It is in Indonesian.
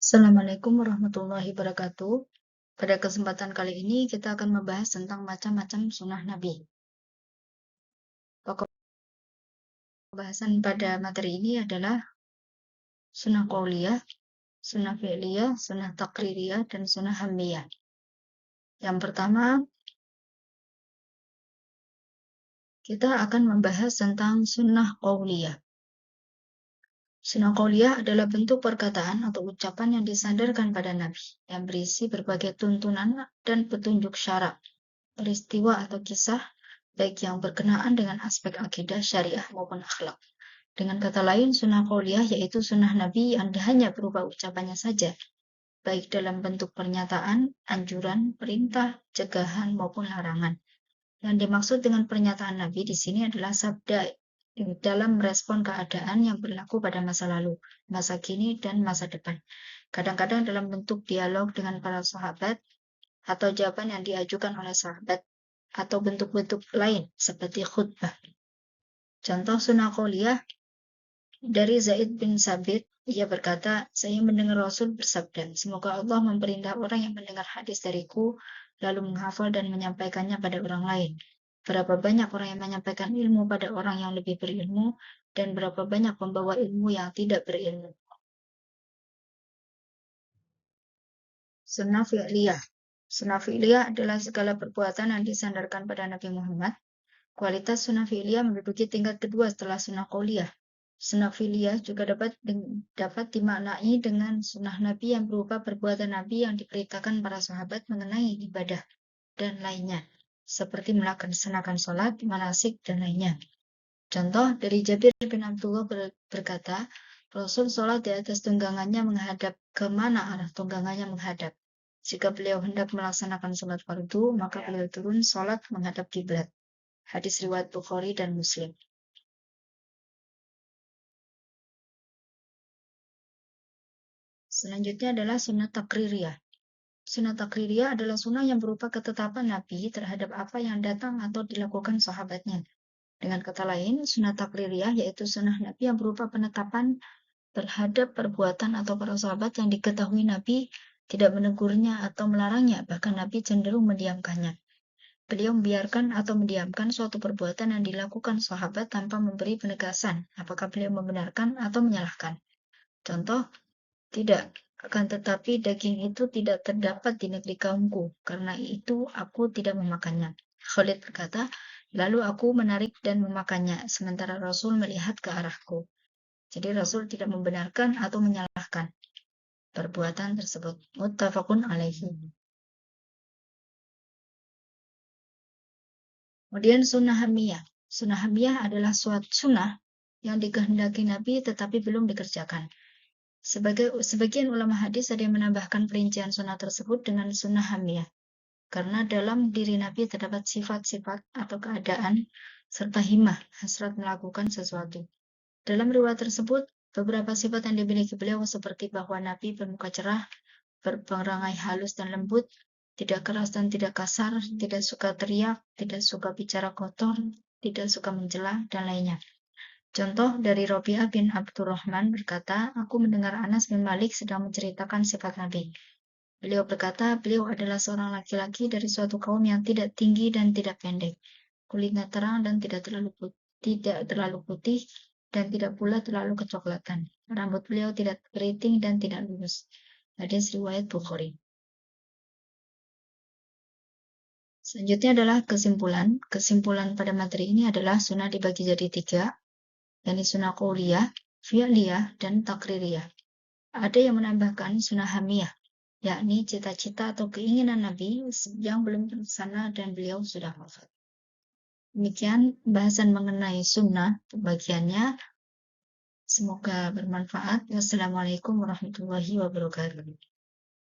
Assalamualaikum warahmatullahi wabarakatuh. Pada kesempatan kali ini kita akan membahas tentang macam-macam sunnah Nabi. Pokok pembahasan pada materi ini adalah sunnah qauliyah, sunnah fi'liyah, sunnah taqririyah, dan sunnah hamdiyah. Yang pertama, kita akan membahas tentang sunnah qauliyah. Sunnah qauliyah adalah bentuk perkataan atau ucapan yang disandarkan pada Nabi, yang berisi berbagai tuntunan dan petunjuk syara, peristiwa atau kisah, baik yang berkenaan dengan aspek akidah, syariah, maupun akhlak. Dengan kata lain, sunnah qauliyah yaitu sunnah Nabi yang hanya berupa ucapannya saja, baik dalam bentuk pernyataan, anjuran, perintah, cegahan, maupun larangan. Yang dimaksud dengan pernyataan Nabi di sini adalah sabda dalam merespon keadaan yang berlaku pada masa lalu, masa kini, dan masa depan. Kadang-kadang dalam bentuk dialog dengan para sahabat, atau jawaban yang diajukan oleh sahabat, atau bentuk-bentuk lain seperti khutbah. Contoh sunnah qauliyah dari Zaid bin Sabit, ia berkata, saya mendengar Rasul bersabda, semoga Allah memperindah orang yang mendengar hadis dariku, lalu menghafal dan menyampaikannya pada orang lain. Berapa banyak orang yang menyampaikan ilmu pada orang yang lebih berilmu, dan berapa banyak pembawa ilmu yang tidak berilmu. Sunnah fi'liyah. Sunnah fi'liyah adalah segala perbuatan yang disandarkan pada Nabi Muhammad. Kualitas sunnah fi'liyah menduduki tingkat kedua setelah sunnah qauliyah. Sunnah fi'liyah juga dapat dimaknai dengan sunnah Nabi yang berupa perbuatan Nabi yang diperintahkan para sahabat mengenai ibadah dan lainnya, seperti melaksanakan sholat, manasik, dan lainnya. Contoh dari Jabir bin Abdullah berkata, Rasul sholat di atas tunggangannya menghadap kemana arah tunggangannya menghadap. Jika beliau hendak melaksanakan sholat fardu, maka beliau turun sholat menghadap kiblat. Hadis riwayat Bukhari dan Muslim. Selanjutnya adalah sunnah taqririyah. Sunnah taqririyah adalah sunnah yang berupa ketetapan Nabi terhadap apa yang datang atau dilakukan sahabatnya. Dengan kata lain, sunnah taqririyah yaitu sunnah Nabi yang berupa penetapan terhadap perbuatan atau para sahabat yang diketahui Nabi tidak menegurnya atau melarangnya, bahkan Nabi cenderung mendiamkannya. Beliau membiarkan atau mendiamkan suatu perbuatan yang dilakukan sahabat tanpa memberi penegasan apakah beliau membenarkan atau menyalahkan. Contoh, tidak, akan tetapi daging itu tidak terdapat di negeri kaumku, karena itu aku tidak memakannya. Khalid berkata, lalu aku menarik dan memakannya, sementara Rasul melihat ke arahku. Jadi Rasul tidak membenarkan atau menyalahkan perbuatan tersebut. Muttafaqun alaihi. Kemudian sunnah hamiyah. Sunnah hamiyah adalah suatu sunnah yang dikehendaki Nabi tetapi belum dikerjakan. Sebagian ulama hadis ada yang menambahkan perincian sunnah tersebut dengan sunnah hamiyah. Karena dalam diri Nabi terdapat sifat-sifat atau keadaan serta himmah, hasrat melakukan sesuatu. Dalam riwayat tersebut, beberapa sifat yang dimiliki beliau seperti bahwa Nabi bermuka cerah, berperangai halus dan lembut, tidak keras dan tidak kasar, tidak suka teriak, tidak suka bicara kotor, tidak suka mencela, dan lainnya. Contoh dari Rabi'ah bin Abdurrahman berkata, aku mendengar Anas bin Malik sedang menceritakan sifat Nabi. Beliau berkata, beliau adalah seorang laki-laki dari suatu kaum yang tidak tinggi dan tidak pendek, kulitnya terang dan tidak terlalu putih, dan tidak pula terlalu kecoklatan. Rambut beliau tidak keriting dan tidak lurus. Hadis riwayat Bukhari. Selanjutnya adalah kesimpulan. Kesimpulan pada materi ini adalah sunnah dibagi jadi 3, yakni sunnah qauliyah, fi'liyah, dan taqririyah. Ada yang menambahkan sunnah hamiyah, yakni cita-cita atau keinginan Nabi yang belum terlaksana dan beliau sudah wafat. Demikian bahasan mengenai sunnah pembagiannya. Semoga bermanfaat. Wassalamualaikum warahmatullahi wabarakatuh.